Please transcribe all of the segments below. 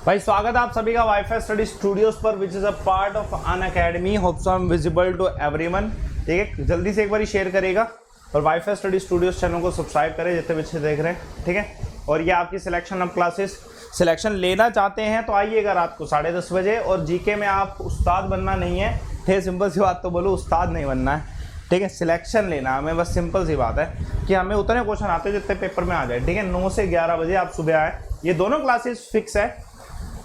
भाई स्वागत है आप सभी का वाईफाई स्टडी स्टूडियोज पर which is a part of Unacademy. Hopes I am visible to everyone. ठीक है, जल्दी से एक बार शेयर करेगा और वाईफाई स्टडी स्टूडियोज चैनल को सब्सक्राइब करें जितने बच्चे देख रहे हैं। ठीक है, और ये आपकी सिलेक्शन ऑफ क्लासेस सिलेक्शन लेना चाहते हैं तो आइएगा रात को 10:30 बजे। और जीके में आप उस्ताद बनना नहीं है, ठीक, सिंपल सी बात तो बोलो, उस्ताद नहीं बनना है। ठीक है, सिलेक्शन लेना है हमें, बस सिंपल सी बात है कि हमें उतने क्वेश्चन आते हैं जितने पेपर में आ जाए। ठीक है, 9 से 11 बजे आप सुबह आए, ये दोनों क्लासेस फिक्स है।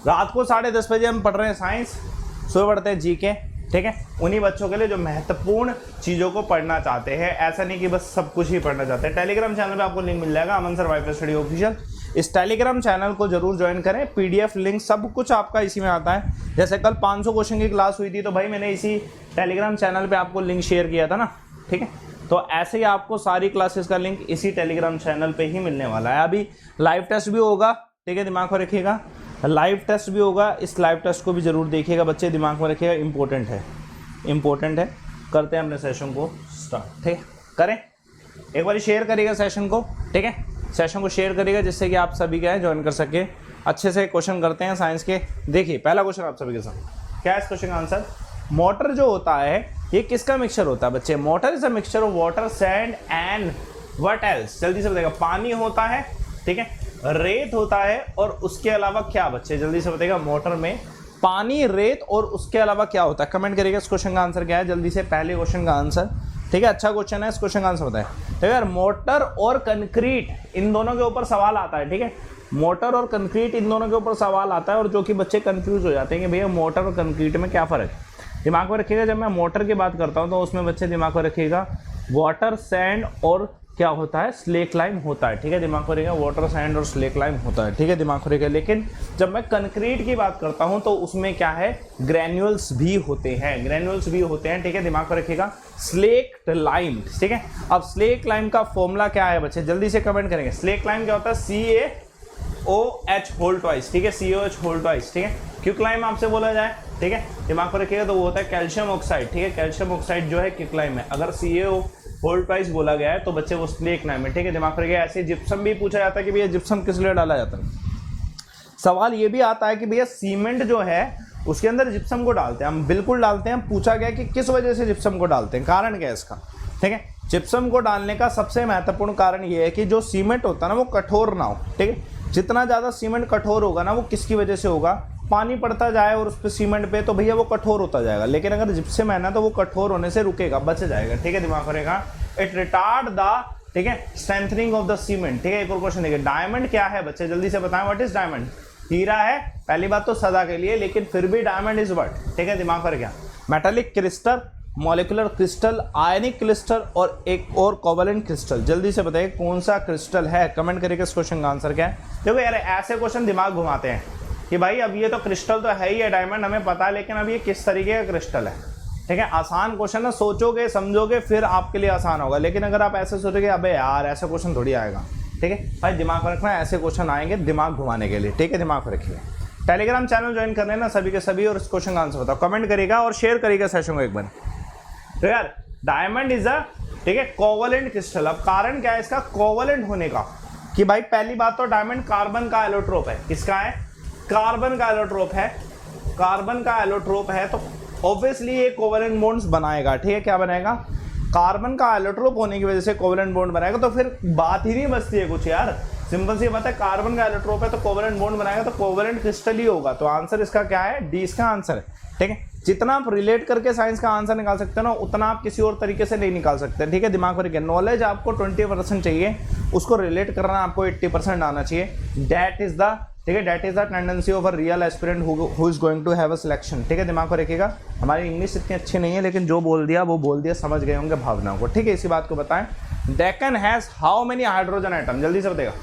रात को 10:30 बजे हम पढ़ रहे हैं साइंस, सुबह पढ़ते हैं जीके। ठीक है, उन्हीं बच्चों के लिए जो महत्वपूर्ण चीज़ों को पढ़ना चाहते हैं, ऐसा नहीं कि बस सब कुछ ही पढ़ना चाहते हैं। टेलीग्राम चैनल पे आपको लिंक मिल जाएगा, अमन सर वाईफाई स्टडी ऑफिशियल। इस टेलीग्राम चैनल को जरूर ज्वाइन करें, पीडीएफ लिंक सब कुछ आपका इसी में आता है। जैसे कल 500 क्वेश्चन की क्लास हुई थी तो भाई मैंने इसी टेलीग्राम चैनल पर आपको लिंक शेयर किया था ना। ठीक है, तो ऐसे ही आपको सारी क्लासेस का लिंक इसी टेलीग्राम चैनल पे ही मिलने वाला है। अभी लाइव टेस्ट भी होगा, ठीक है, दिमाग में रखिएगा, लाइव टेस्ट भी होगा। इस लाइव टेस्ट को भी जरूर देखिएगा बच्चे, दिमाग में रखिएगा, इंपॉर्टेंट है, इंपॉर्टेंट है। करते हैं अपने सेशन को स्टार्ट। ठीक है, करें, एक बार शेयर करिएगा सेशन को। ठीक है, सेशन को शेयर करिएगा जिससे कि आप सभी क्या है ज्वाइन कर सके। अच्छे से क्वेश्चन करते हैं साइंस के। देखिए पहला क्वेश्चन आप सभी के साथ क्या है, इस क्वेश्चन का आंसर। मोटर जो होता है ये किसका मिक्सचर होता है बच्चे? Motor is a mixture of water, sand and what else. जल्दी से बताइएगा। पानी होता है, ठीक है, रेत होता है, और उसके अलावा क्या बच्चे? जल्दी से बताइएगा। मोटर में पानी, रेत और उसके अलावा क्या होता है? कमेंट करिएगा इस क्वेश्चन का आंसर क्या है जल्दी से, पहले क्वेश्चन का आंसर। ठीक है, अच्छा क्वेश्चन है, इस क्वेश्चन का आंसर बताएं। ठीक है यार, मोटर और कंक्रीट इन दोनों के ऊपर सवाल आता है। ठीक है, मोटर और कंक्रीट इन दोनों के ऊपर सवाल आता है, और जो कि बच्चे कंफ्यूज हो जाते हैं कि भैया मोटर और कंक्रीट में क्या फ़र्क है। दिमाग में रखिएगा, जब मैं मोटर की बात करता हूँ तो उसमें बच्चे दिमाग में रखिएगा वाटर, सैंड और क्या होता है, स्लेक लाइम होता है। ठीक है, दिमाग में रखिएगा, वाटर, सैंड और स्लेक लाइम होता है। ठीक है, दिमाग में रखिएगा। लेकिन जब मैं कंक्रीट की बात करता हूँ तो उसमें क्या है, ग्रैन्यूल्स भी होते हैं, ग्रैन्यूल्स भी होते हैं। ठीक है, दिमाग में रखिएगा, स्लेक्ट लाइम। ठीक है, अब स्लेक लाइम का फॉर्मूला क्या है बच्चे? जल्दी से कमेंट करेंगे। स्लेक लाइम क्या होता है? CaOH whole twice. ठीक है, CaOH होल ट्वाइस। ठीक है, क्विकलाइम आपसे बोला जाए, ठीक है, दिमाग पर रखिएगा, तो वो होता है कैल्शियम ऑक्साइड। ठीक है, कैल्शियम ऑक्साइड जो है क्विकलाइम है। अगर CaO होल ट्वाइस बोला गया है तो बच्चे वो स्लेक लाइम है। ठीक है, दिमाग पर रखिएगा। ऐसे जिप्सम भी पूछा जाता है कि भैया जिप्सम किस लिए डाला जाता है। सवाल ये भी आता है कि भैया सीमेंट जो है उसके अंदर जिप्सम को डालते हैं, हम बिल्कुल डालते हैं। पूछा गया कि किस वजह से जिप्सम को डालते हैं, कारण क्या है इसका। ठीक है, जिप्सम को डालने का सबसे महत्वपूर्ण कारण ये है कि जो सीमेंट होता है ना वो कठोर ना हो। ठीक है, जितना ज़्यादा सीमेंट कठोर होगा ना, वो किसकी वजह से होगा, पानी पड़ता जाए और उस पर सीमेंट पे तो भैया वो कठोर होता जाएगा। लेकिन अगर जिप्सम है ना तो वो कठोर होने से रुकेगा, बच जाएगा। ठीक है, दिमाग करेगा, इट रिटार्ड द, ठीक है, स्ट्रेंथनिंग ऑफ द सीमेंट। ठीक है, एक और क्वेश्चन देखिए, डायमंड क्या है बच्चे? जल्दी से बताएं, व्हाट इज डायमंड? हीरा है, पहली बात तो सदा के लिए, लेकिन फिर भी डायमंड इज व्हाट? ठीक है, दिमाग पर क्या, मेटालिक क्रिस्टल, मॉलिक्यूलर क्रिस्टल, आयनिक क्रिस्टल और एक और कोवेलेंट क्रिस्टल। जल्दी से बताइए कौन सा क्रिस्टल है, कमेंट करिएगा इस क्वेश्चन का आंसर क्या है। देखो यार, ऐसे क्वेश्चन दिमाग घुमाते हैं कि भाई अब ये तो क्रिस्टल तो है ही है, डायमंड हमें पता है, लेकिन अब ये किस तरीके का क्रिस्टल है। ठीक है, आसान क्वेश्चन है, सोचोगे समझोगे फिर आपके लिए आसान होगा। लेकिन अगर आप ऐसे सोचोगे अबे यार ऐसा क्वेश्चन थोड़ी आएगा, ठीक है भाई, दिमाग में रखना, ऐसे क्वेश्चन आएंगे दिमाग घुमाने के लिए। ठीक है, दिमाग में रखिए। टेलीग्राम चैनल ज्वाइन कर लेना सभी के सभी, और इस क्वेश्चन का आंसर बताओ, कमेंट करिएगा और शेयर करिएगा सेशन को एक बार। तो यार डायमंड इज अ, ठीक है, कोवेलेंट क्रिस्टल। अब कारण क्या है इसका कोवेलेंट होने का, कि भाई पहली बात तो डायमंड कार्बन का एलोट्रोप है। किसका है? कार्बन का एलोट्रोप है। कार्बन का एलोट्रोप है तो ऑब्वियसली ये कोवेलेंट बॉन्ड्स बनाएगा। ठीक है, क्या बनाएगा? कार्बन का एलोट्रोप होने की वजह से कोवेलेंट बॉन्ड बनाएगा। तो फिर बात ही नहीं बचती है कुछ यार, सिंपल सी बात है, कार्बन का एलोट्रोप है तो कोवेलेंट बॉन्ड बनाएगा, तो कोवेलेंट क्रिस्टल ही होगा। तो आंसर इसका क्या है? डी इसका आंसर है। ठीक है, जितना आप रिलेट करके साइंस का आंसर निकाल सकते हो ना, उतना आप किसी और तरीके से नहीं निकाल सकते। ठीक है, दिमाग में रखिए, नॉलेज आपको 20% चाहिए, उसको रिलेट करना आपको 80% आना चाहिए। दैट इज द, ठीक है, that is the tendency of a real aspirant who is going to have a selection. ठीक है, दिमाग में रखिएगा। हमारी इंग्लिश इतनी अच्छी नहीं है, लेकिन जो बोल दिया वो बोल दिया, समझ गए होंगे भावनाओं को। ठीक है, इसी बात को बताएं। Deccan has how many hydrogen atom? जल्दी से बताएगा,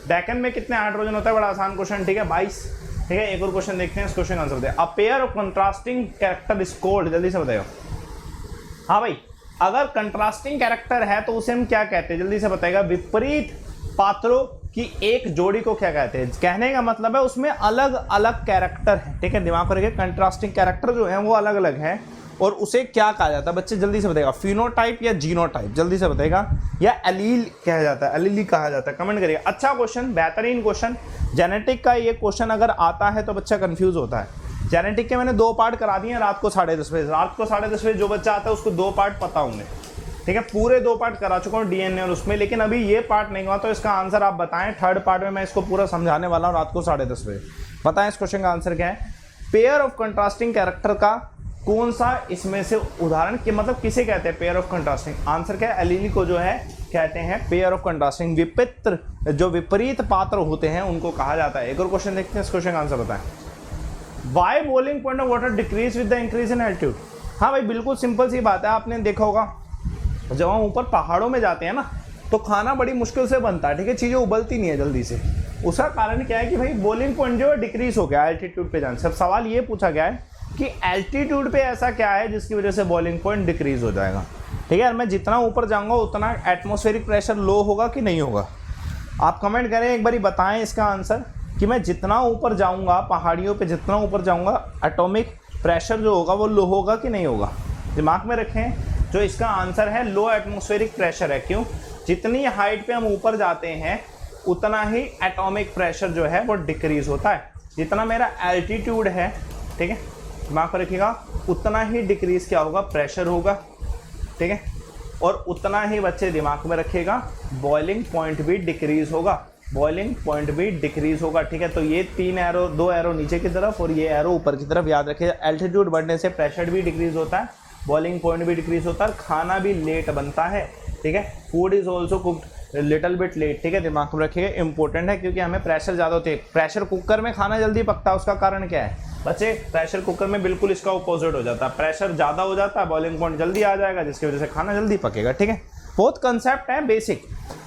डेक्कन में कितने हाइड्रोजन होता है? बड़ा आसान क्वेश्चन। ठीक है, 22। ठीक है, एक और क्वेश्चन देखते हैं, इस क्वेश्चन का आंसर बताइए। A pair of contrasting character is called. जल्दी से बताइए। हाँ भाई, अगर कंट्रास्टिंग कैरेक्टर है तो उसे हम क्या कहते हैं? जल्दी से बताएगा। विपरीत पात्रों की एक जोड़ी को क्या कहते हैं? कहने का मतलब है उसमें अलग अलग कैरेक्टर है। ठीक है, दिमाग में रखिए, कंट्रास्टिंग कैरेक्टर जो है वो अलग अलग है, और उसे क्या कहा जाता है बच्चे, जल्दी से बताएगा, फिनोटाइप या जीनोटाइप, जल्दी से बताएगा, या एलील कहा जाता है, एलील कहा जाता है, कमेंट करिएगा। अच्छा क्वेश्चन, बेहतरीन क्वेश्चन। जेनेटिक का ये क्वेश्चन अगर आता है तो बच्चा कंफ्यूज होता है। जेनेटिक के मैंने 2 पार्ट करा दिए हैं रात को 10:30 बजे। रात को 10:30 बजे जो बच्चा आता है उसको 2 पार्ट पता होंगे, ठीक है, पूरे 2 पार्ट करा चुका हूँ डीएनए और उसमें, लेकिन अभी ये पार्ट नहीं हुआ, तो इसका आंसर आप बताएं। 3rd पार्ट में मैं इसको पूरा समझाने वाला हूँ रात को 10:30 बजे। बताएं इस क्वेश्चन का आंसर क्या है। पेयर ऑफ कंट्रास्टिंग कैरेक्टर का कौन सा इसमें से उदाहरण, कि मतलब किसे कहते हैं पेयर ऑफ कंट्रास्टिंग, आंसर क्या है, एलील को जो है कहते हैं पेयर ऑफ कंट्रास्टिंग। विपरीत, जो विपरीत पात्र होते हैं उनको कहा जाता है। एक और क्वेश्चन देखते हैं, इस क्वेश्चन का आंसर बताएं। Why boiling point of water decrease with the increase in altitude. हाँ भाई, बिल्कुल सिंपल सी बात है, आपने देखा होगा जब हम ऊपर पहाड़ों में जाते हैं ना तो खाना बड़ी मुश्किल से बनता है, ठीक है, चीज़ें उबलती नहीं है जल्दी से। उसका कारण क्या है कि भाई बॉइलिंग पॉइंट जो है डिक्रीज हो गया एल्टीट्यूड पे जाने से। अब सवाल ये पूछा गया है कि एल्टीट्यूड पे ऐसा क्या है जिसकी वजह से बॉइलिंग पॉइंट डिक्रीज हो जाएगा, ठीक है। मैं जितना ऊपर जाऊंगा उतना एटमॉस्फेरिक प्रेशर लो होगा कि नहीं होगा, आप कमेंट करें एक बारी, बताएं इसका आंसर कि मैं जितना ऊपर जाऊंगा पहाड़ियों पे, जितना ऊपर जाऊंगा एटॉमिक प्रेशर जो होगा वो लो होगा कि नहीं होगा। दिमाग में रखें, जो इसका आंसर है लो एटमॉस्फेरिक प्रेशर है। क्यों, जितनी हाइट पे हम ऊपर जाते हैं उतना ही एटॉमिक प्रेशर जो है वो डिक्रीज होता है। जितना मेरा एल्टीट्यूड है, ठीक है, दिमाग में रखिएगा, उतना ही डिक्रीज क्या होगा, प्रेशर होगा, ठीक है, और उतना ही बच्चे दिमाग में रखिएगा बॉइलिंग पॉइंट भी डिक्रीज होगा, बॉइलिंग पॉइंट भी डिक्रीज होगा, ठीक है। तो ये 3 एरो, 2 एरो नीचे की तरफ और ये एरो ऊपर की तरफ, याद रखिएगा। एल्टीट्यूड बढ़ने से प्रेशर भी डिक्रीज होता है, बॉइलिंग पॉइंट भी डिक्रीज होता है, खाना भी लेट बनता है, ठीक है। Food is also cooked little bit late, ठीक है, दिमाग में रखिएगा, इंपॉर्टेंट है, क्योंकि हमें प्रेशर ज़्यादा होते हैं। प्रेशर कुकर में खाना जल्दी पकता है, उसका कारण क्या है बच्चे, प्रेशर कुकर में बिल्कुल इसका अपोजिट हो जाता है, प्रेशर ज़्यादा हो जाता है, बॉइलिंग पॉइंट जल्दी आ जाएगा, जिसकी वजह से खाना जल्दी पकेगा, ठीक है। बहुत कंसेप्ट है, बेसिक,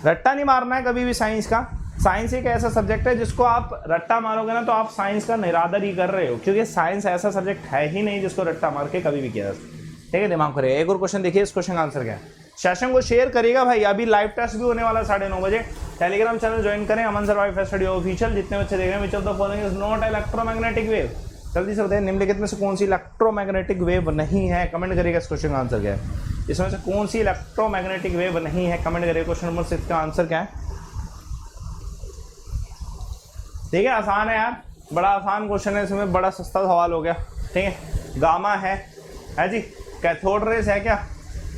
रट्टा नहीं मारना है कभी भी साइंस का। साइंस एक ऐसा सब्जेक्ट है जिसको आप रट्टा मारोगे ना तो आप साइंस का निरादर ही कर रहे हो, क्योंकि साइंस ऐसा सब्जेक्ट है ही नहीं जिसको रट्टा मार के कभी भी किया जा सकता, ठीक है, दिमाग करिए। एक और क्वेश्चन देखिए, इस क्वेश्चन का आंसर क्या है। सेशन को शेयर करिएगा भाई, अभी लाइव टेस्ट भी होने वाला है 9:30 बजे। टेलीग्राम चैनल ज्वाइन करें, अमन सर वाईफाई स्टडी ऑफिशियल। जितने बच्चे देख रहे हैं, विच of the following is not electromagnetic wave, जल्दी से बताइए निम्नलिखित में से कौन सी इलेक्ट्रोमैग्नेटिक वेव नहीं है, कमेंट करिएगा। इस क्वेश्चन का आंसर क्या है, इसमें से कौन सी इलेक्ट्रोमैग्नेटिक वेव नहीं है, कमेंट करिए। क्वेश्चन नंबर 6 का आंसर क्या है, ठीक है, आसान है यार, बड़ा आसान क्वेश्चन है, इसमें बड़ा सस्ता सवाल हो गया, ठीक है। गामा है जी, कैथोड रेस है क्या,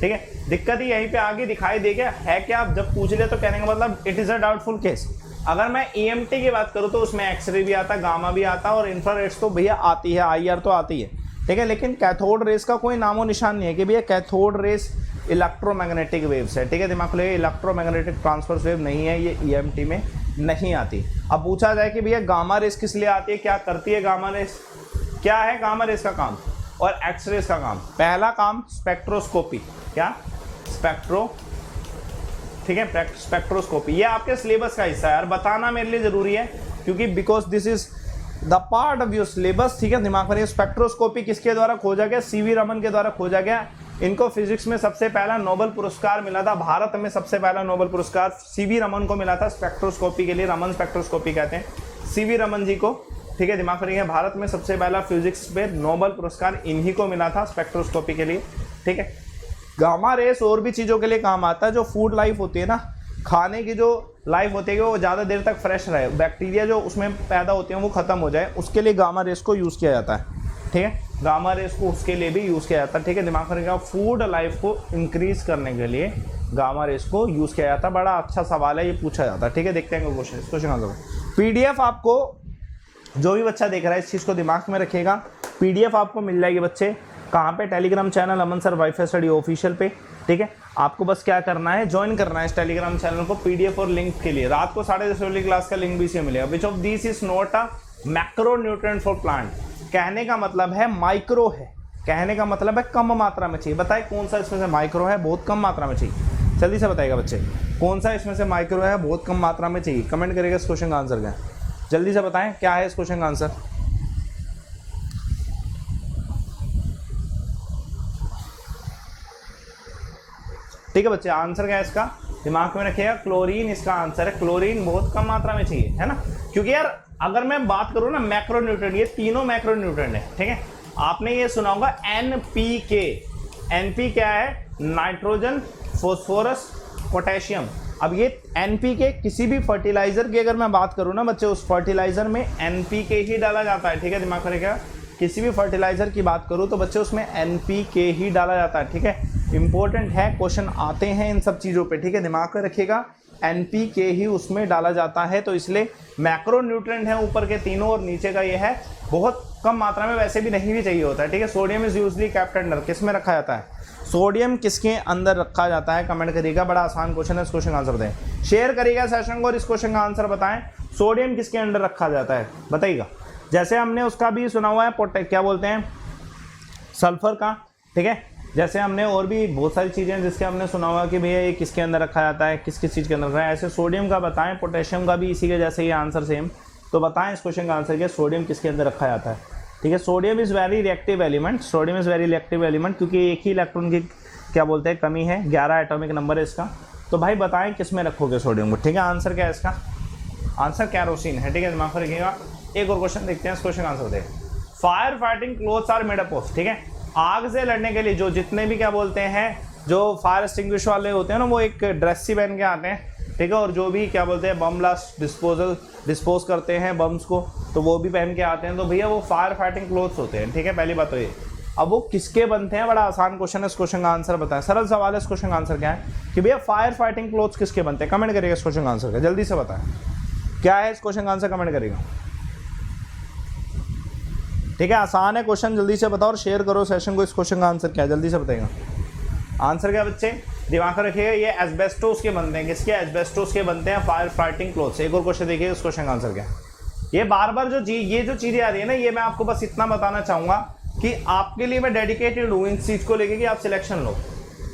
ठीक है, दिक्कत ही यहीं पे आगे दिखाई दे गया है क्या, आप जब पूछ ले तो कहने का मतलब it is a doubtful case. अगर मैं EMT की बात करूँ तो उसमें एक्सरे भी आता, गामा भी आता, और इंफ्रारेड्स तो भैया आती है, IR तो आती है, ठीक है, लेकिन कैथोड रेस का कोई नामो निशान नहीं है कि भैया कैथोड रेस इलेक्ट्रोमैग्नेटिक वेव्स है, ठीक है, दिमाग में इलेक्ट्रोमैग्नेटिक ट्रांसफर वेव नहीं है, ये EMT में नहीं आती। अब पूछा जाए कि भैया गामा रेस किस लिए आती है, क्या करती है गामा रेस, क्या है गामा रेस का काम और एक्सरेस का काम। पहला काम स्पेक्ट्रोस्कोपी, क्या स्पेक्ट्रो, ठीक है, स्पेक्ट्रोस्कोपी, ये आपके सिलेबस का हिस्सा है यार, बताना मेरे लिए जरूरी है, क्योंकि because this is the part of your syllabus, ठीक है, दिमाग में। स्पेक्ट्रोस्कोपी किसके द्वारा खोजा गया, CV रमन के द्वारा खोजा गया। इनको फिजिक्स में सबसे पहला नोबेल पुरस्कार मिला था, भारत में सबसे पहला नोबेल पुरस्कार CV रमन को मिला था स्पेक्ट्रोस्कोपी के लिए, रमन स्पेक्ट्रोस्कोपी कहते हैं CV रमन जी को, ठीक है, दिमाग में रखिए। भारत में सबसे पहला फिजिक्स पे नोबेल पुरस्कार इन्हीं को मिला था स्पेक्ट्रोस्कोपी के लिए, ठीक है। गामा रेस और भी चीज़ों के लिए काम आता है, जो फूड लाइफ होती है ना, खाने की जो लाइफ होती है वो ज़्यादा देर तक फ्रेश रहे, बैक्टीरिया जो उसमें पैदा होते हैं वो ख़त्म हो जाए, उसके लिए गामा रेस को यूज़ किया जाता है, ठीक है, गामा रेस को उसके लिए भी यूज़ किया जाता है, ठीक है, दिमाग में रखिएगा। फूड लाइफ को इंक्रीज करने के लिए गामा रेस को यूज़ किया जाता है। बड़ा अच्छा सवाल है, ये पूछा जाता है, ठीक है, देखते हैं क्वेश्चन। क्वेश्चन आंसर PDF आपको, जो भी बच्चा देख रहा है इस चीज़ को दिमाग में रखिएगा, PDF आपको मिल जाएगी बच्चे, कहाँ पे, टेलीग्राम चैनल अमन सर वाईफाई स्टडी ऑफिशियल पे, ठीक है। आपको बस क्या करना है, ज्वाइन करना है इस टेलीग्राम चैनल को। PDF और लिंक के लिए रात को 10:30 वाली क्लास का लिंक भी इसे मिलेगा। Which of this is not a macro nutrient for plant, कहने का मतलब है माइक्रो है, कहने का मतलब है कम मात्रा में चाहिए। बताए कौन सा इसमें से माइक्रो है, बहुत कम मात्रा में चाहिए, जल्दी से बताइएगा बच्चे, कौन सा इसमें से माइक्रो है, बहुत कम मात्रा में चाहिए, कमेंट करिएगा। इस क्वेश्चन का आंसर क्या है, जल्दी से बताएं क्या है इस क्वेश्चन का आंसर। ठीक है बच्चे, आंसर क्या है इसका, दिमाग में रखिएगा, क्लोरीन इसका आंसर है। क्लोरीन बहुत कम मात्रा में चाहिए, है ना, क्योंकि यार अगर मैं बात करूँ ना मैक्रो न्यूट्रिएंट, ये तीनों मैक्रो न्यूट्रिएंट है, ठीक है, आपने ये सुना होगा NPK। NP क्या है? Nitrogen, phosphorus, potassium. अब ये NPK किसी भी फर्टिलाइजर की अगर मैं बात करूँ ना बच्चे, उस फर्टिलाइजर में NPK ही डाला जाता है, ठीक है, दिमाग में रखिएगा। किसी भी फर्टिलाइजर की बात करूँ तो बच्चे उसमें NPK ही डाला जाता है, ठीक है। इंपॉर्टेंट है, क्वेश्चन आते हैं इन सब चीज़ों पे, ठीक है, दिमाग में रखिएगा। NPK ही उसमें डाला जाता है, तो इसलिए मैक्रो न्यूट्रिएंट है ऊपर के तीनों और नीचे का ये है, बहुत कम मात्रा में, वैसे भी नहीं भी चाहिए होता है, ठीक है। Sodium is usually kept under, किस में रखा जाता है? सोडियम किसके अंदर रखा जाता है? कमेंट करिएगा, बड़ा आसान क्वेश्चन है, इस क्वेश्चन का आंसर दें। शेयर करिएगा सेशन को और इस क्वेश्चन का आंसर बताएं, सोडियम किसके अंदर रखा जाता है, बताइएगा। जैसे हमने उसका भी सुना हुआ है, क्या बोलते हैं, सल्फर का, ठीक है। जैसे हमने और भी बहुत सारी चीज़ें हैं जिसके हमने सुना हुआ कि भैया ये किसके अंदर रखा जाता है, किस किस चीज़ के अंदर रखा है। ऐसे सोडियम का बताएं, पोटेशियम का भी इसी के जैसे ये आंसर सेम। तो बताएं इस क्वेश्चन का आंसर क्या, सोडियम किसके अंदर रखा जाता है, ठीक है। Sodium is very reactive element, sodium is very reactive element, क्योंकि एक ही इलेक्ट्रॉन की क्या बोलते हैं कमी है, 11 एटॉमिक नंबर है इसका। तो भाई बताएं किस में रखोगे सोडियम को, ठीक है। आंसर क्या है इसका? आंसर कैरोसिन है, ठीक है, दिमाग में रखिएगा। एक और क्वेश्चन देखते हैं, इस क्वेश्चन का आंसर दें। Fire fighting clothes are made up of, ठीक है। आग से लड़ने के लिए जो जितने भी क्या बोलते हैं, जो फायर एक्सटिंग्विश वाले होते हैं ना, वो एक ड्रेस सी पहन के आते हैं, ठीक है। और जो भी क्या बोलते हैं बम ब्लास्ट डिस्पोज करते हैं बम्स को, तो वो भी पहन के आते हैं। तो भैया वो फायर फाइटिंग क्लोथ्स होते हैं, ठीक है, पहली बात तो ये। अब वो किसके बनते हैं, बड़ा आसान क्वेश्चन है, इस क्वेश्चन का आंसर बताएं। सरल सवाल है, इस क्वेश्चन का आंसर क्या है कि भैया फायर फाइटिंग क्लोथ्स किसके बनते हैं? कमेंट करिएगा इस क्वेश्चन का आंसर क्या, जल्दी से बताएं क्या है इस क्वेश्चन का आंसर, कमेंट करिएगा, ठीक है। आसान है क्वेश्चन, जल्दी से बताओ और शेयर करो सेशन को। इस क्वेश्चन का आंसर क्या है, जल्दी से बताइएगा। आंसर क्या बच्चे, दिमाग में रखिएगा, ये एस्बेस्टोस के बनते हैं। किसके? एस्बेस्टोस के बनते हैं फायर फाइटिंग क्लोथ्स। एक और क्वेश्चन देखिए, इस क्वेश्चन का आंसर क्या है। ये बार बार ये जो चीज़ें आ रही है ना, ये मैं आपको बस इतना बताना चाहूँगा कि आपके लिए मैं डेडिकेटेड हूँ इन चीज़ को लेके कि आप सिलेक्शन लो।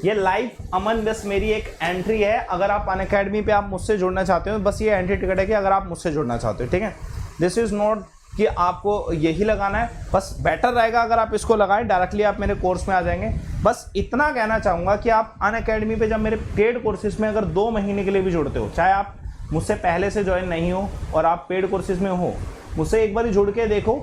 ये लाइव अमन बस मेरी एक एंट्री है। अगर आप अनअकैडमी पे आप मुझसे जुड़ना चाहते हो, बस ये एंट्री टिकट है कि अगर आप मुझसे जुड़ना चाहते हो, ठीक है। दिस इज़ नॉट कि आपको यही लगाना है, बस बेटर रहेगा अगर आप इसको लगाएं, डायरेक्टली आप मेरे कोर्स में आ जाएंगे। बस इतना कहना चाहूँगा कि आप अनअकैडमी पे जब मेरे पेड कोर्सेज में अगर 2 महीने के लिए भी जुड़ते हो, चाहे आप मुझसे पहले से ज्वाइन नहीं हो और आप पेड कोर्सेज में हो, मुझसे एक बार जुड़ के देखो,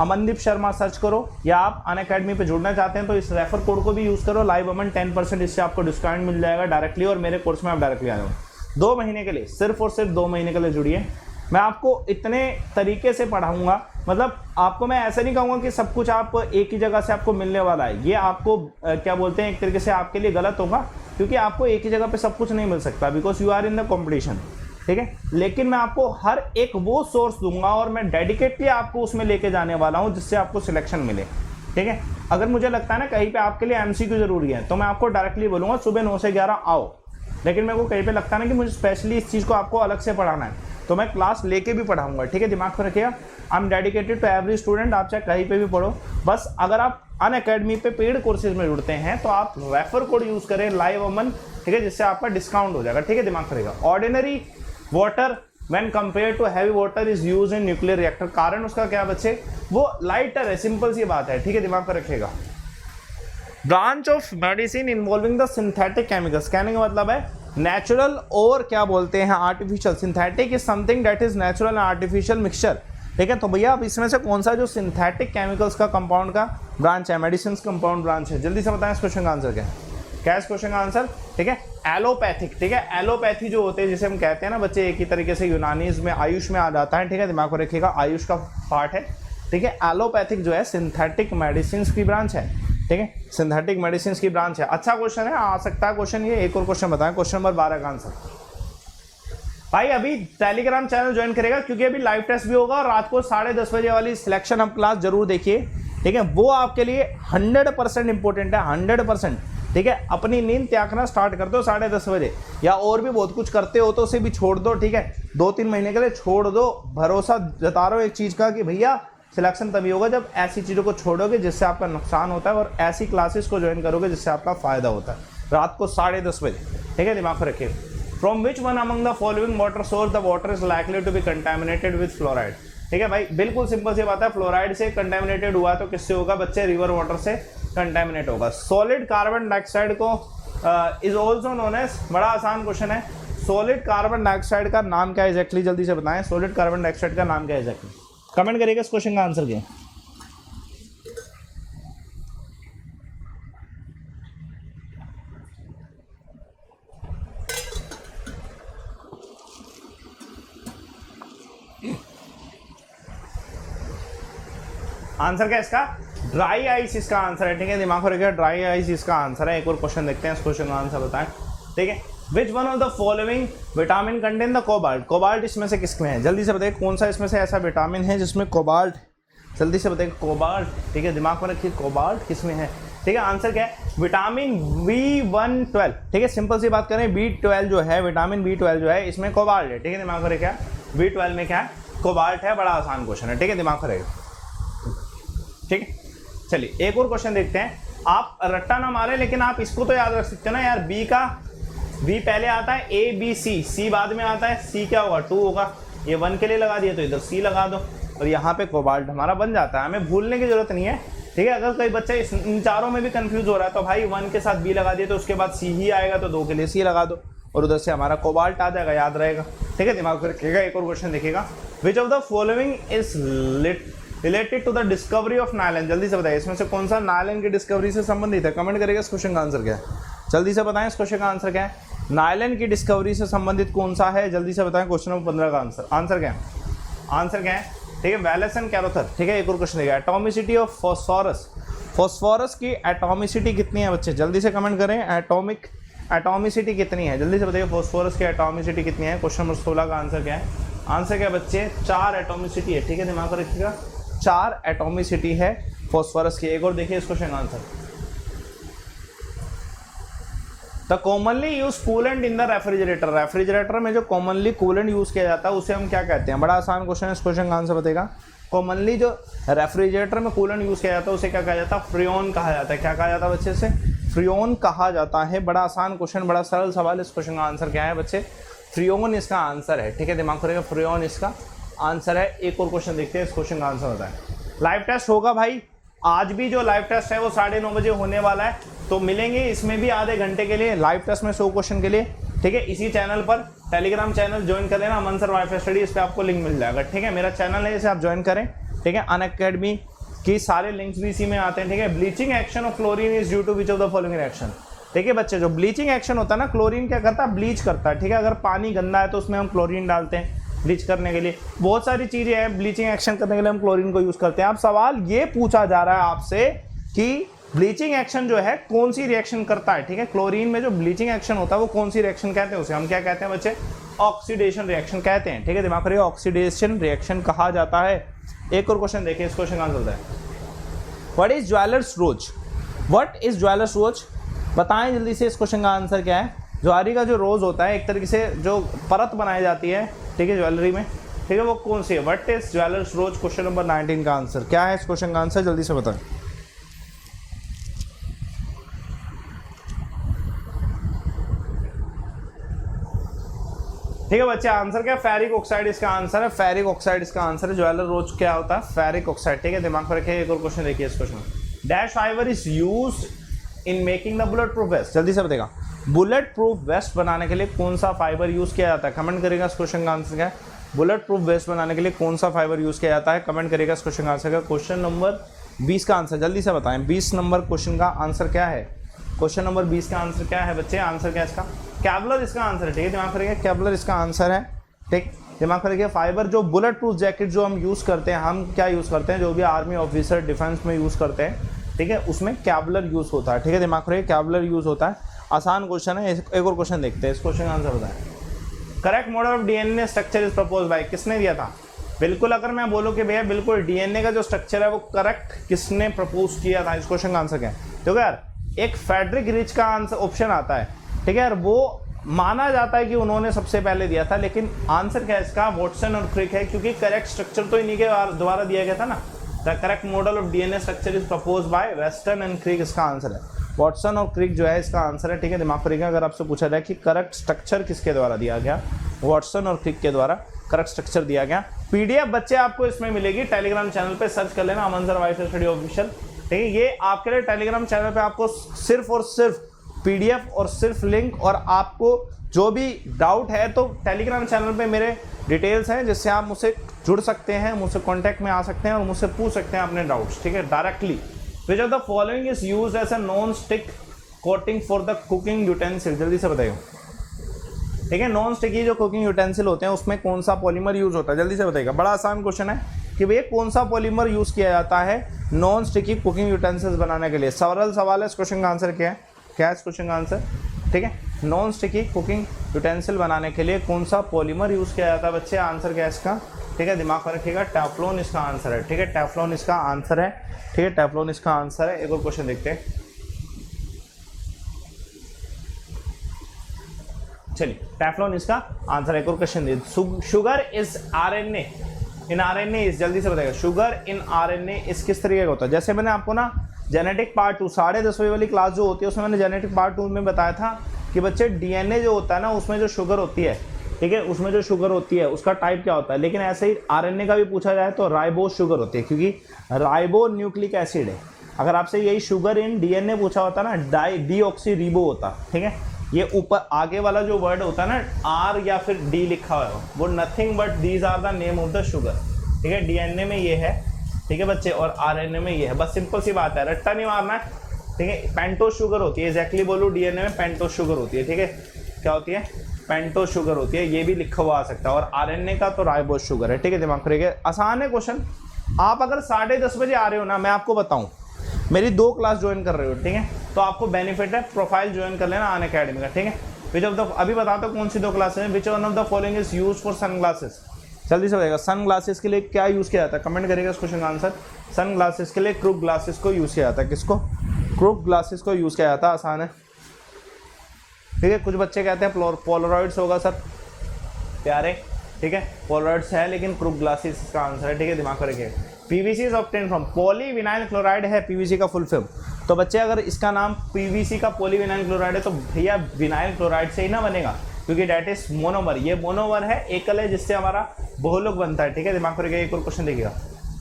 अमनदीप शर्मा सर्च करो, या आप अनअकैडमी पे जुड़ना चाहते हैं तो इस रेफर कोड को भी यूज़ करो, लाइव अमन 10%, इससे आपको डिस्काउंट मिल जाएगा डायरेक्टली, और मेरे कोर्स में आप डायरेक्टली आ जाओ। 2 महीने के लिए, सिर्फ और सिर्फ 2 महीने के लिए जुड़िए। मैं आपको इतने तरीके से पढ़ाऊंगा, मतलब आपको मैं ऐसा नहीं कहूँगा कि सब कुछ आप एक ही जगह से आपको मिलने वाला है। ये आपको क्या बोलते हैं, एक तरीके से आपके लिए गलत होगा, क्योंकि आपको एक ही जगह पे सब कुछ नहीं मिल सकता, because you are in the competition, ठीक है। लेकिन मैं आपको हर एक वो सोर्स दूंगा और मैं डेडिकेटली आपको उसमें लेके जाने वाला हूँ जिससे आपको सिलेक्शन मिले, ठीक है। अगर मुझे लगता है ना कहीं पे आपके लिए MCQ जरूरी है, तो मैं आपको डायरेक्टली बोलूँगा सुबह 9 से 11 आओ। लेकिन मेरे को कहीं पे लगता है ना कि मुझे स्पेशली इस चीज़ को आपको अलग से पढ़ाना है, तो मैं क्लास लेके भी पढ़ाऊंगा, ठीक है। दिमाग में रखिएगा, I am dedicated to every student. आप चाहे कहीं पे भी पढ़ो, बस अगर आप अनअकैडमी पे पेड कोर्सेज में जुड़ते हैं तो आप रेफर कोड यूज़ करें, लाइव अमन, ठीक है, जिससे आपका डिस्काउंट हो जाएगा, ठीक है। दिमाग में रखिएगा। Ordinary water when compare to heavy water is use in nuclear reactor. कारण उसका क्या बच्चे, वो लाइटर है, सिंपल सी बात है, ठीक है, दिमाग में रखिएगा। Branch of medicine involving the synthetic chemicals, कहने का मतलब है नेचुरल और क्या बोलते हैं artificial. Synthetic is something that is natural and artificial mixture, ठीक है। तो भैया अब इसमें से कौन सा जो सिंथेटिक केमिकल्स का कंपाउंड का ब्रांच है, मेडिसिन कंपाउंड ब्रांच है, जल्दी से बताएं इस क्वेश्चन का आंसर क्या है। क्या है इस क्वेश्चन का आंसर, ठीक है, एलोपैथिक, ठीक है। एलोपैथी जो होते हैं जिसे हम कहते हैं ना बच्चे, एक ही तरीके से यूनानीज में आयुष में आ जाता है, ठीक है, दिमाग में रखिएगा, आयुष का पार्ट है, ठीक है। एलोपैथिक जो है सिंथेटिक मेडिसिन की ब्रांच है, ठीक है, सिंथेटिक मेडिसिन की ब्रांच है। अच्छा क्वेश्चन है, आ सकता है क्वेश्चन ये। एक और क्वेश्चन बताएं, क्वेश्चन नंबर 12 का आंसर। भाई अभी टेलीग्राम चैनल ज्वाइन करेगा, क्योंकि अभी लाइव टेस्ट भी होगा, और रात को 10:30 बजे वाली सिलेक्शन अप क्लास जरूर देखिए, ठीक है। वो आपके लिए 100% इंपॉर्टेंट है, 100%, ठीक है। अपनी नींद त्यागना स्टार्ट कर दो 10:30 बजे, या और भी बहुत कुछ करते हो तो उसे भी छोड़ दो, ठीक है। 2-3 महीने के लिए छोड़ दो। भरोसा जता रहा हूँ एक चीज़ का कि भैया सिलेक्शन तभी होगा जब ऐसी चीज़ों को छोड़ोगे जिससे आपका नुकसान होता है, और ऐसी क्लासेस को ज्वाइन करोगे जिससे आपका फायदा होता है। रात को 10:30 बजे, ठीक है, दिमाग में रखिए। From which one among the following water source the water is likely to be contaminated with fluoride, ठीक है भाई, बिल्कुल सिंपल सी बात है। फ्लोराइड से कंटामिनेटेड हुआ तो किससे होगा बच्चे, रिवर वाटर से कंटामिनेट होगा। सॉलिड कार्बन डाइऑक्साइड को इज ऑल्सो नोन एज, बड़ा आसान क्वेश्चन है, सॉलिड कार्बन डाइऑक्साइड का नाम क्या है एग्जैक्टली, जल्दी से बताएं, सॉलिड कार्बन डाइऑक्साइड का नाम क्या है एग्जैक्टली, कमेंट करिएगा इस क्वेश्चन का आंसर क्या। आंसर क्या इसका? ड्राई आइस इसका आंसर है, ठीक है, दिमाग में रखिएगा, ड्राई आइस इसका आंसर है। एक और क्वेश्चन देखते हैं, इस क्वेश्चन का आंसर बताएं, ठीक है। विच one of the following vitamin contain the cobalt? Cobalt इसमें से किसमें है? जल्दी से बताइए कौन सा इसमें से ऐसा विटामिन है जिसमें कोबाल्ट, जल्दी से बताइए कोबाल्ट, ठीक है, दिमाग में रखिए कोबाल्ट किसमें है, ठीक है। आंसर क्या है? विटामिन B12, ठीक है, सिंपल सी बात करें, B12 जो है, विटामिन B12 जो है इसमें कोबाल्ट है, ठीक है, दिमाग में रखिए, B12 में क्या है? कोबाल्ट है। बड़ा आसान क्वेश्चन है, ठीक है, दिमाग में रखिए, ठीक है। चलिए एक और क्वेश्चन देखते हैं। आप रट्टा ना मारे लेकिन आप इसको तो याद रख सकते हो ना यार, बी पहले आता है, A B C बाद में आता है, C क्या होगा? 2 होगा। ये 1 के लिए लगा दिया तो इधर C लगा दो और यहाँ पे कोबाल्ट हमारा बन जाता है, हमें भूलने की जरूरत नहीं है, ठीक है। अगर कोई बच्चा इन चारों में भी कंफ्यूज हो रहा है तो भाई 1 के साथ B लगा दिए तो उसके बाद C ही आएगा, तो 2 के लिए C लगा दो और उधर से हमारा कोबाल्ट आ जाएगा, याद रहेगा, ठीक है, दिमाग में रखिएगा। एक और क्वेश्चन देखिएगा, which of the following is related to the discovery of nylon? जल्दी से बताइए इसमें से कौन सा नायलन की डिस्कवरी से संबंधित है? कमेंट करेगा इस क्वेश्चन का आंसर क्या है, जल्दी से बताएं इस क्वेश्चन का आंसर क्या है। नायलन की डिस्कवरी से संबंधित कौन सा है? जल्दी से बताएं क्वेश्चन नंबर 15 का आंसर क्या है? आंसर क्या है? ठीक है, वैलेस एंड कैरोथर, ठीक है। एक और क्वेश्चन देखिए, एटॉमिसिटी ऑफ फॉस्फोरस, फॉस्फोरस की एटॉमिसिटी कितनी है बच्चे? जल्दी से कमेंट करें, एटॉमिसिटी कितनी है, जल्दी से बताइए फॉस्फोरस की एटॉमिसिटी कितनी है। क्वेश्चन नंबर 16 का आंसर क्या है? आंसर क्या है बच्चे? 4 एटॉमिसिटी है, ठीक है, दिमाग में रखिएगा, 4 एटॉमिसिटी है फॉस्फोरस की। एक और देखिए इस क्वेश्चन का answer, the commonly use coolant in the refrigerator, refrigerator में जो कॉमनली कूलेंट यूज किया जाता है उसे हम क्या कहते हैं? बड़ा आसान क्वेश्चन है, इस क्वेश्चन का आंसर बताएगा। कॉमनली जो रेफ्रिजरेटर में कूलेंट यूज किया जाता है उसे क्या कहा जाता है? फ्रियोन कहा जाता है। क्या कहा जाता है बच्चे से? फ्रियोन कहा जाता है। बड़ा आसान क्वेश्चन, बड़ा सरल सवाल। इस क्वेश्चन का आंसर क्या है बच्चे? फ्रियोन इसका आंसर है, ठीक है, दिमाग करेगा, फ्रियोन इसका आंसर है। एक और क्वेश्चन देखते हैं, इस क्वेश्चन का आंसर बताएं। लाइव टेस्ट होगा भाई, आज भी जो लाइव टेस्ट है वो 9:30 बजे होने वाला है, तो मिलेंगे इसमें भी आधे घंटे के लिए लाइव टेस्ट में 100 क्वेश्चन के लिए, ठीक है। इसी चैनल पर टेलीग्राम चैनल ज्वाइन कर लेना, अमन सर वाईफाई स्टडी, इस पर आपको लिंक मिल जाएगा, ठीक है। मेरा चैनल है, इसे आप ज्वाइन करें, ठीक है। अनअकैडमी की सारे लिंक्स भी इसी में आते हैं, ठीक है। Bleaching action of chlorine is due to which of the following reaction? देखिए बच्चे, जो ब्लीचिंग एक्शन होता है ना, क्लोरीन क्या करता है? ब्लीच करता है, ठीक है। अगर पानी गंदा है तो उसमें हम क्लोरीन डालते हैं ब्लीच करने के लिए। बहुत सारी चीज़ें हैं, ब्लीचिंग एक्शन करने के लिए हम क्लोरीन को यूज़ करते हैं। अब सवाल ये पूछा जा रहा है आपसे कि ब्लीचिंग एक्शन जो है कौन सी रिएक्शन करता है, ठीक है। क्लोरीन में जो ब्लीचिंग एक्शन होता है वो कौन सी रिएक्शन कहते हैं? उसे हम क्या कहते हैं बच्चे? ऑक्सीडेशन रिएक्शन कहते हैं, ठीक है, दिमाग रखिए, ऑक्सीडेशन रिएक्शन कहा जाता है। एक और क्वेश्चन देखिए, इस क्वेश्चन का आंसर है, what is jeweller's rouge? What is jeweller's rouge? बताएं जल्दी से, इस क्वेश्चन का आंसर क्या है? ज्वारी का जो रोज होता है, एक तरीके से जो परत बनाई जाती है, ठीक है, ज्वेलरी में, ठीक है, वो कौन सी है? What is jeweller's rouge? Question number 19 का आंसर क्या है? इस क्वेश्चन का आंसर जल्दी से बताएं। ठीक है बच्चे, आंसर क्या? फेरिक ऑक्साइड इसका आंसर है, फेरिक ऑक्साइड इसका आंसर है। ज्वेलर रोज क्या होता है? फेरिक ऑक्साइड, ठीक है, दिमाग में रखिए। एक और क्वेश्चन देखिए, इस question, dash fibre is used in making the bullet proof waste? जल्दी से बताएगा, बुलेट प्रूफ वेस्ट बनाने के लिए कौन सा फाइबर यूज किया जाता है? कमेंट करेगा इस क्वेश्चन का आंसर क्या है? बुलेट प्रूफ वेस्ट बनाने के लिए कौन सा फाइबर यूज किया जाता है? कमेंट करेगा इस क्वेश्चन का आंसर क्या? क्वेश्चन नंबर 20 का आंसर जल्दी से बताएं। 20 नंबर क्वेश्चन का आंसर क्या है? क्वेश्चन नंबर 20 का आंसर क्या है बच्चे? आंसर क्या है इसका? कैवलर इसका आंसर है, ठीक है, दिमाग रखिए, कैवलर इसका आंसर है, ठीक, दिमाग रखिए। फाइबर जो बुलेट प्रूफ जैकेट जो हम यूज़ करते हैं, हम क्या यूज़ करते हैं? जो भी आर्मी ऑफिसर डिफेंस में यूज़ करते हैं, ठीक है, उसमें कैवलर यूज़ होता है, ठीक है, दिमाग रखिए, कैवलर यूज़ होता है। आसान क्वेश्चन है। एक और क्वेश्चन देखते हैं, इस क्वेश्चन का आंसर बताएं। Correct model of DNA structure is propose bye? किसने दिया था? बिल्कुल, अगर मैं बोलूँ कि भैया बिल्कुल डीएनए का जो स्ट्रक्चर है वो करेक्ट किसने प्रपोज किया था, इस क्वेश्चन का आंसर क्या है? देखो यार, एक फ्रेडरिक रिच का आंसर ऑप्शन आता है, ठीक है यार, वो माना जाता है कि उन्होंने सबसे पहले दिया था, लेकिन आंसर क्या है इसका? वॉटसन और क्रिक है, क्योंकि करेक्ट स्ट्रक्चर तो इन्हीं के द्वारा दिया गया था ना। The correct model of DNA structure is propose by वेस्टन एंड क्रिक, इसका आंसर है वॉटसन और क्रिक जो है इसका आंसर है, ठीक है, दिमाग रखिएगा। अगर आपसे पूछा जाए कि करेक्ट स्ट्रक्चर किसके द्वारा दिया गया, वॉटसन और क्रिक के द्वारा करेक्ट स्ट्रक्चर दिया गया। पीडीएफ बच्चे आपको इसमें मिलेगी, टेलीग्राम चैनल पे सर्च कर लेना, अमन सर वाईफाई स्टडी ऑफिशियल, ठीक है। ये आपके लिए टेलीग्राम चैनल पे आपको सिर्फ और सिर्फ पीडीएफ और सिर्फ लिंक, और आपको जो भी डाउट है तो टेलीग्राम चैनल पे मेरे डिटेल्स हैं जिससे आप मुझसे जुड़ सकते हैं, मुझसे कांटेक्ट में आ सकते हैं और मुझसे पूछ सकते हैं अपने डाउट्स, ठीक है, directly. Which of the following is used as a non stick coating for the cooking utensil? जल्दी से बताइए, ठीक है, नॉन स्टिकी जो कुकिंग यूटेंसिल होते हैं उसमें कौन सा पॉलीमर यूज होता है? जल्दी से बताइएगा, बड़ा आसान क्वेश्चन है, कि भैया कौन सा पॉलीमर यूज़ किया जाता है नॉन स्टिकी कुकिंग यूटेंसिल्स बनाने के लिए। सरल सवाल है, इस क्वेश्चन का आंसर क्या है इस क्वेश्चन का आंसर, ठीक है। नॉन स्टिकी कुकिंग यूटेंसिल बनाने के लिए कौन सा पॉलीमर यूज़ किया जाता है बच्चे, आंसर क्या है इसका, ठीक है, दिमाग में रखिएगा, टेफ्लॉन इसका आंसर है, ठीक है, टेफ्लॉन इसका आंसर है, ठीक है, टेफ्लॉन इसका आंसर है। एक और क्वेश्चन देखते हैं, चलिए, टेफ्लॉन इसका आंसर है। एक और question they, sugar is RNA in RNA is, जल्दी से बताइएगा, शुगर इन आरएनए इस किस तरीके का होता है। जैसे मैंने आपको ना जेनेटिक पार्ट 2 10:30 बजे वाली क्लास जो होती है उसमें मैंने जेनेटिक पार्ट 2 में बताया था कि बच्चे डीएनए जो होता है ना उसमें जो शुगर होती है, ठीक है, उसमें जो शुगर होती है उसका टाइप क्या होता है। लेकिन ऐसे ही आरएनए का भी पूछा जाए तो राइबोस शुगर होती है, क्योंकि राइबो न्यूक्लिक एसिड है। अगर आपसे यही शुगर इन डीएनए पूछा होता ना डीऑक्सी रिबो होता, ठीक है। ये ऊपर आगे वाला जो वर्ड होता है ना आर या फिर डी लिखा हुआ है वो nothing but these are the name of the sugar, ठीक है। डीएनए में ये है, ठीक है बच्चे, और आरएनए में ये है, बस सिंपल सी बात है, रट्टा नहीं मारना है, ठीक है। पेंटोस शुगर होती है, एग्जैक्टली बोलूँ डीएनए में पेंटोस शुगर होती है, ठीक है, क्या होती है, पेंटोस शुगर होती है, ये भी लिखा हुआ आ सकता है। और आरएनए का तो राइबोस शुगर है, ठीक है, दिमाग रखिएगा। आसान है क्वेश्चन। आप अगर 10:30 बजे आ रहे हो ना, मैं आपको बताऊं, मेरी 2 क्लास ज्वाइन कर रहे हो, ठीक है, तो आपको बेनिफिट है, प्रोफाइल ज्वाइन कर लेना अनअकैडमी का, ठीक है। विच ऑफ द, अभी बताता हूँ कौन सी 2 क्लासेस हैं। Which one of the following is use for sun glasses, जल्दी से बताएगा, सन ग्लासेस के लिए क्या यूज किया जाता है, कमेंट करेगा इस क्वेश्चन का आंसर। सन ग्लासेस के लिए क्रूक ग्लासेस को यूज किया जाता है, किसको, क्रूक ग्लासेस को यूज किया जाता है, आसान है, ठीक है। कुछ बच्चे कहते हैं पोलरॉइड्स होगा सर, प्यारे, ठीक है, पोलरॉइड्स है लेकिन क्रूक ग्लासेस इसका आंसर है, ठीक है, दिमाग में रखिएगा। PVC is obtain from, polyvinyl chloride है पीवीसी का फुल फॉर्म। तो बच्चे अगर इसका नाम पीवीसी का पॉलीविनाइल क्लोराइड है तो भैया विनाइल क्लोराइड से ही ना बनेगा, क्योंकि डेट इज मोनोमर, ये मोनोमर है, एकल है, जिससे हमारा बहुलक बनता है, ठीक है, दिमाग में रखिएगा। एक और क्वेश्चन देखिएगा,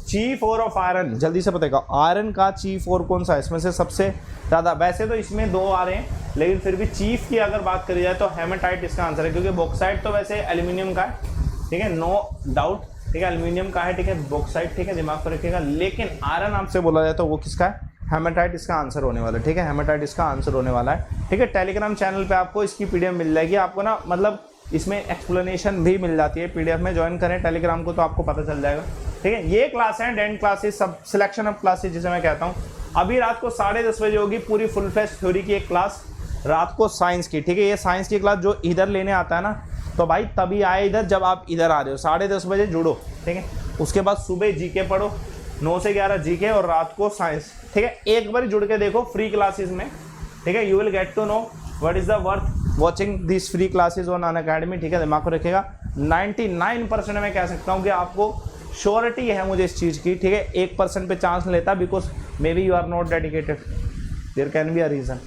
चीफ ओर ऑफ आयरन, जल्दी से बताएगा, आयरन का चीफ ओर कौन सा है इसमें से सबसे ज़्यादा। वैसे तो इसमें 2 आ रहे हैं, लेकिन फिर भी चीफ की अगर बात करी जाए तो हेमेटाइट इसका आंसर है, क्योंकि बॉक्साइट तो वैसे एल्यूमिनियम का है, ठीक है, नो डाउट, ठीक है, एल्यूमिनियम का है, ठीक है, बॉक्साइट, ठीक है, दिमाग पर रखिएगा। लेकिन आयरन आपसे बोला जाए तो वो किसका है, हेमेटाइट इसका आंसर होने वाला है, ठीक है, हेमेटाइट इसका आंसर होने वाला है, ठीक है। टेलीग्राम चैनल पे आपको इसकी पीडीएफ मिल जाएगी, आपको ना मतलब इसमें एक्सप्लेनेशन भी मिल जाती है, पीडीएफ में ज्वाइन करें टेलीग्राम को तो आपको पता चल जाएगा, ठीक है। ये क्लास है डेंट क्लासेस, सब सिलेक्शन ऑफ क्लासेस जिसे मैं कहता हूँ। अभी रात को 10:30 बजे होगी पूरी फुल फ्लैश थ्योरी की एक क्लास, रात को साइंस की, ठीक है। ये साइंस की क्लास जो इधर लेने आता है ना, तो भाई तभी आए इधर जब आप इधर आ रहे हो, 10:30 बजे जुड़ो, ठीक है। उसके बाद सुबह जीके पढ़ो, 9 से 11 जीके, और रात को साइंस, ठीक है। एक बार जुड़ के देखो फ्री क्लासेस में, ठीक है, you will get to know what is the worth watching this free classes on Unacademy, ठीक है, दिमाग को रखिएगा। 99% मैं कह सकता हूँ कि आपको श्योरिटी है मुझे इस चीज़ की, ठीक है। 1% पे चांस लेता, because may be you are not dedicated, there can be a reason,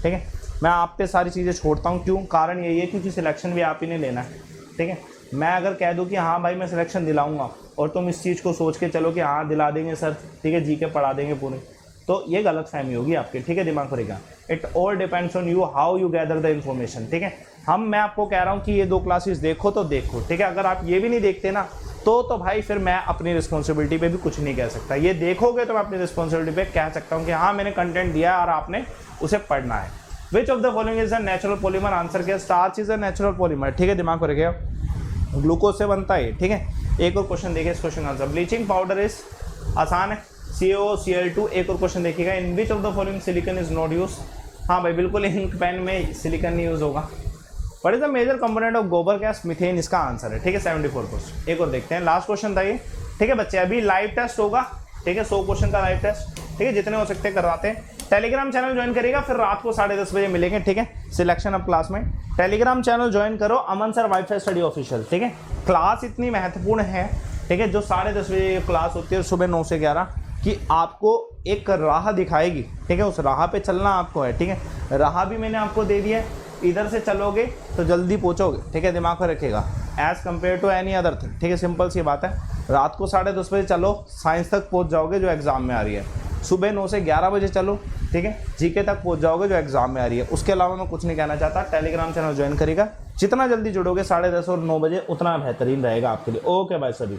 ठीक है। मैं आप पे सारी चीज़ें छोड़ता हूँ, क्यों, कारण यही है क्योंकि सिलेक्शन भी आप ही ने लेना है, ठीक है। मैं अगर कह दूँ कि हाँ भाई मैं सिलेक्शन दिलाऊंगा और तुम इस चीज़ को सोच के चलो कि हाँ दिला देंगे सर, ठीक है, जी के पढ़ा देंगे पूरे, तो ये गलत फहमी होगी आपकी, ठीक है, दिमाग करेगा। It all depends on you how you gather the information, ठीक है। मैं आपको कह रहा हूँ कि ये 2 क्लासेस देखो तो देखो, ठीक है। अगर आप ये भी नहीं देखते ना तो भाई फिर मैं अपनी रिस्पॉन्सिबिलिटी पे भी कुछ नहीं कह सकता। ये देखोगे तो मैं अपनी रिस्पॉन्सिबिलिटी पे कह सकता हूँ कि हाँ मैंने कंटेंट दिया है और आपने उसे पढ़ना है। Which of the following is a natural polymer, answer क्या, starch is a natural polymer, ठीक है, दिमाग को रखिएगा, ग्लूकोज से बनता है, ठीक है। एक और क्वेश्चन देखिए इस क्वेश्चन का आंसर, ब्लीचिंग पाउडर इज, आसान है, CaOCl2। एक और क्वेश्चन देखिएगा, in which of the following silicon is not use, हाँ भाई बिल्कुल इंक पेन में सिलिकॉन नहीं यूज होगा। What is the major component of gobar gas, methane इसका आंसर है, ठीक है, 74%। एक और देखते हैं, लास्ट क्वेश्चन था ये, ठीक है बच्चे। अभी लाइव टेस्ट होगा, ठीक है, 100 क्वेश्चन का लाइव टेस्ट, ठीक है, जितने हो सकते हैं करवाते हैं। टेलीग्राम चैनल ज्वाइन करिएगा, फिर रात को 10:30 बजे मिलेंगे, ठीक है, सिलेक्शन ऑफ क्लास में। टेलीग्राम चैनल ज्वाइन करो, अमन सर वाईफाई स्टडी ऑफिशियल, ठीक है। क्लास इतनी महत्वपूर्ण है, ठीक है, जो 10:30 बजे क्लास होती है सुबह 9 से 11, कि आपको एक राह दिखाएगी, ठीक है, उस राह पे चलना आपको है, ठीक है। राह भी मैंने आपको दे दी है, इधर से चलोगे तो जल्दी पहुंचोगे, ठीक है, दिमाग में रखिएगा, as compare to any other thing, ठीक है, सिंपल सी बात है। रात को 10:30 बजे चलो, साइंस तक पहुंच जाओगे जो एग्जाम में आ रही है। सुबह 9 से 11 बजे चलो, ठीक है, जीके तक पहुंच जाओगे जो एग्जाम में आ रही है। उसके अलावा मैं कुछ नहीं कहना चाहता। टेलीग्राम चैनल ज्वाइन करिएगा, जितना जल्दी जुड़ोगे 10:30 और 9 बजे उतना बेहतरीन रहेगा आपके लिए। ओके बाय सभी।